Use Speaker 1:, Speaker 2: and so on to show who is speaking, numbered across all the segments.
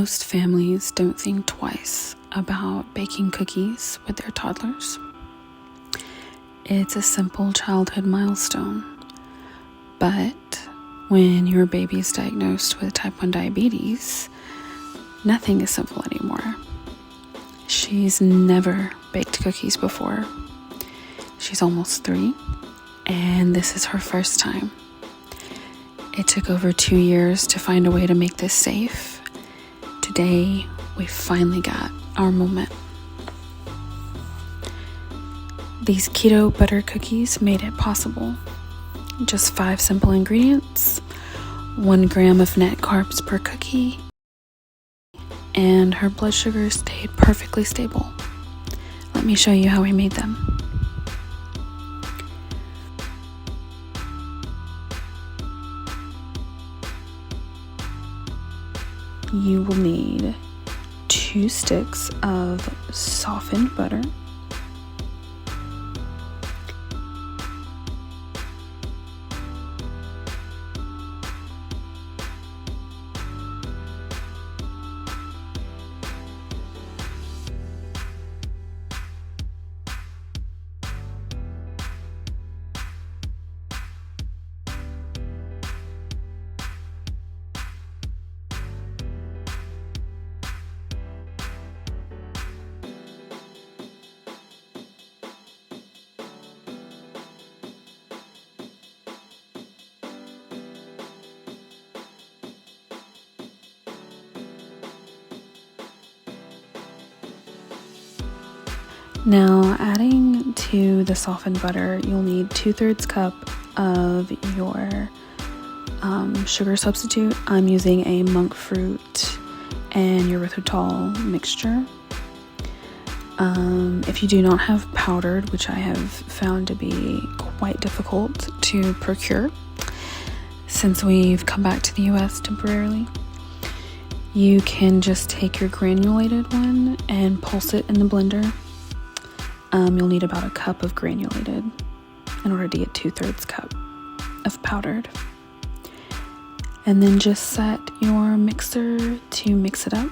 Speaker 1: Most families don't think twice about baking cookies with their toddlers. It's a simple childhood milestone, but when your baby is diagnosed with type 1 diabetes, nothing is simple anymore. She's never baked cookies before. She's almost 3, and this is her first time. It took over 2 years to find a way to make this safe. Today, we finally got our moment. These keto butter cookies made it possible. Just 5 simple ingredients, 1 gram of net carbs per cookie, and her blood sugar stayed perfectly stable. Let me show you how we made them. You will need 2 sticks of softened butter, Now, adding to the softened butter, you'll need 2/3 cup of your sugar substitute. I'm using a monk fruit and erythritol mixture. If you do not have powdered, which I have found to be quite difficult to procure since we've come back to the US temporarily, you can just take your granulated one and pulse it in the blender. You'll need about 1 cup of granulated in order to get 2/3 cup of powdered. And then just set your mixer to mix it up.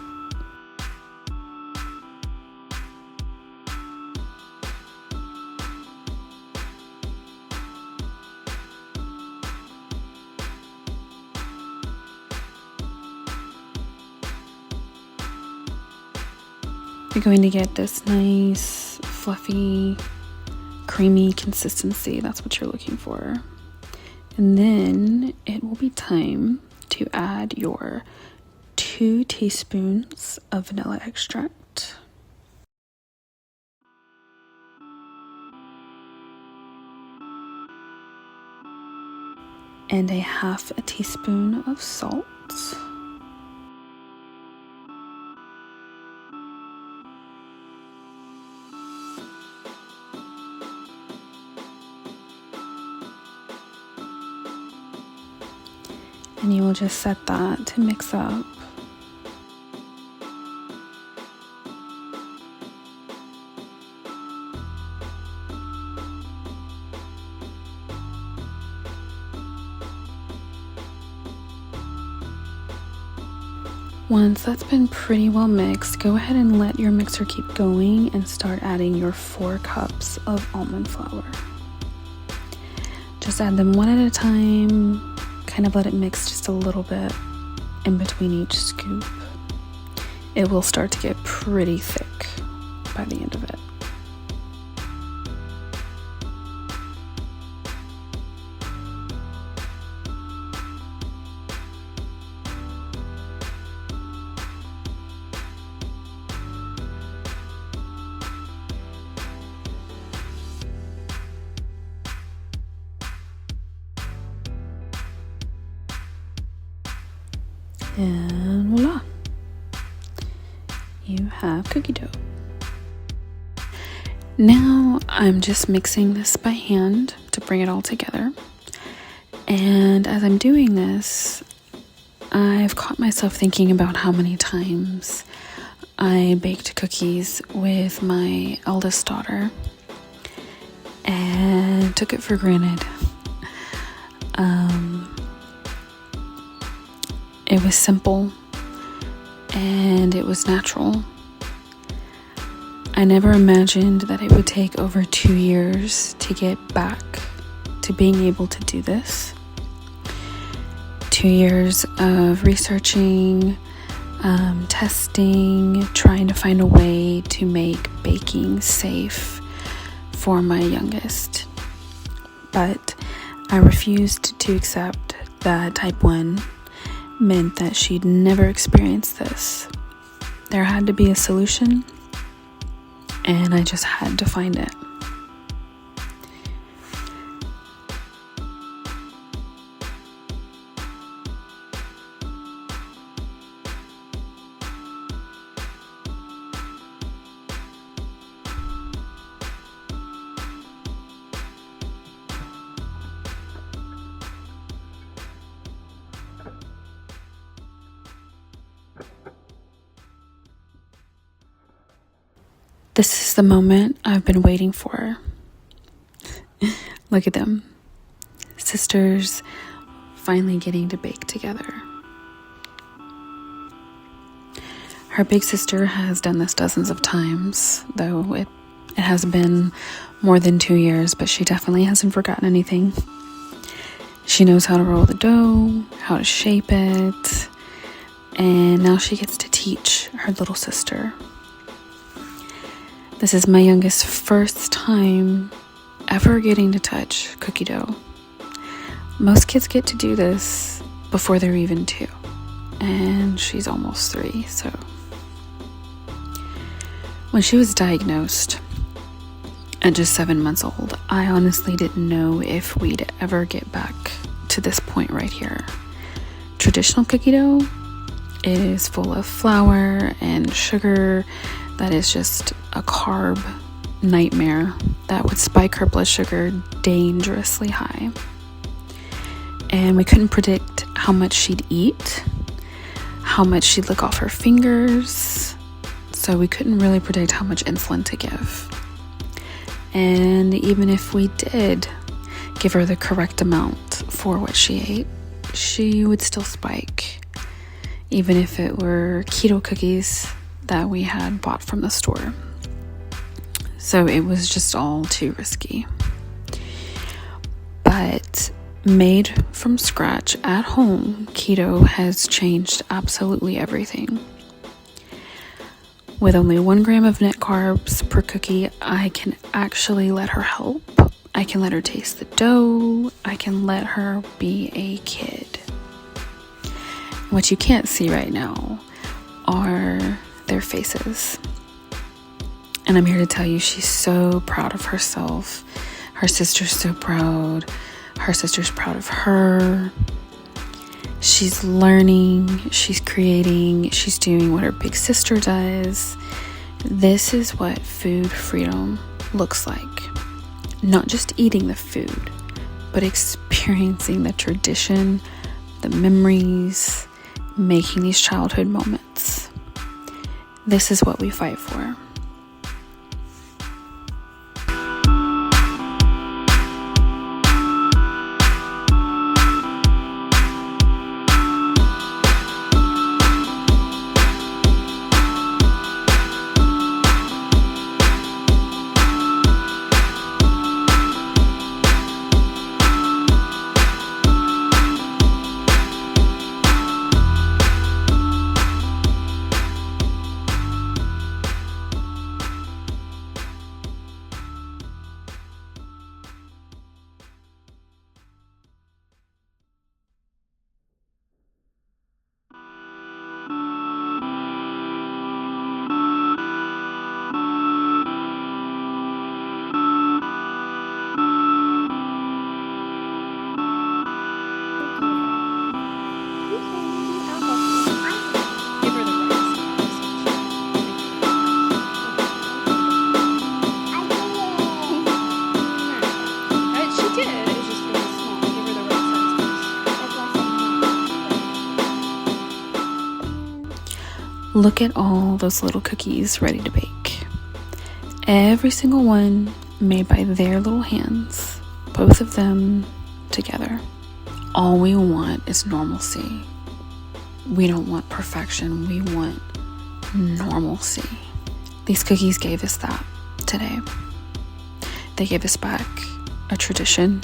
Speaker 1: You're going to get this nice, fluffy, creamy consistency. That's what you're looking for. And then it will be time to add your 2 teaspoons of vanilla extract. And 1/2 teaspoon of salt. And you will just set that to mix up. Once that's been pretty well mixed, go ahead and let your mixer keep going and start adding your 4 cups of almond flour. Just add them one at a time. Kind of let it mix just a little bit in between each scoop. It will start to get pretty thick by the end of it. And voila, you have cookie dough. Now I'm just mixing this by hand to bring it all together. And as I'm doing this, I've caught myself thinking about how many times I baked cookies with my eldest daughter and took it for granted. It was simple and it was natural. I never imagined that it would take over 2 years to get back to being able to do this. 2 years of researching, testing, trying to find a way to make baking safe for my youngest. But I refused to accept that type 1 meant that she'd never experienced this. There had to be a solution, and I just had to find it. This is the moment I've been waiting for. Look at them. Sisters finally getting to bake together. Her big sister has done this dozens of times, though it has been more than 2 years, but she definitely hasn't forgotten anything. She knows how to roll the dough, how to shape it, and now she gets to teach her little sister. This is my youngest's first time ever getting to touch cookie dough. Most kids get to do this before they're even 2, and she's almost 3, so. When she was diagnosed at just 7 months old, I honestly didn't know if we'd ever get back to this point right here. Traditional cookie dough is full of flour and sugar that is just a carb nightmare that would spike her blood sugar dangerously high. And we couldn't predict how much she'd eat, how much she'd lick off her fingers, so we couldn't really predict how much insulin to give. And even if we did give her the correct amount for what she ate, she would still spike, even if it were keto cookies that we had bought from the store. So it was just all too risky. But made from scratch at home, keto has changed absolutely everything. With only 1 gram of net carbs per cookie, I can actually let her help. I can let her taste the dough. I can let her be a kid. What you can't see right now are their faces. And I'm here to tell you she's so proud of herself. Her sister's so proud. Her sister's proud of her. She's learning, she's creating, she's doing what her big sister does. This is what food freedom looks like. Not just eating the food, but experiencing the tradition, the memories, making these childhood moments. This is what we fight for. Look at all those little cookies ready to bake. Every single one made by their little hands, both of them together. All we want is normalcy. We don't want perfection. We want normalcy. These cookies gave us that today. They gave us back a tradition,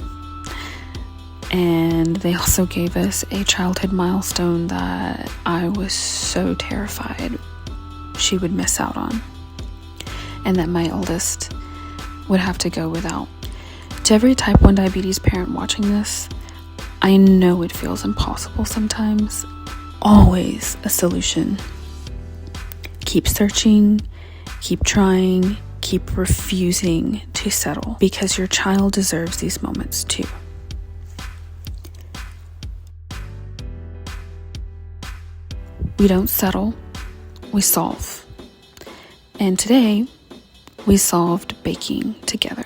Speaker 1: and they also gave us a childhood milestone that I was so terrified she would miss out on, and that my oldest would have to go without. To every type 1 diabetes parent watching this, I know it feels impossible sometimes. Always a solution. Keep searching, keep trying, keep refusing to settle, because your child deserves these moments too. We don't settle, we solve. And today, we solved baking together.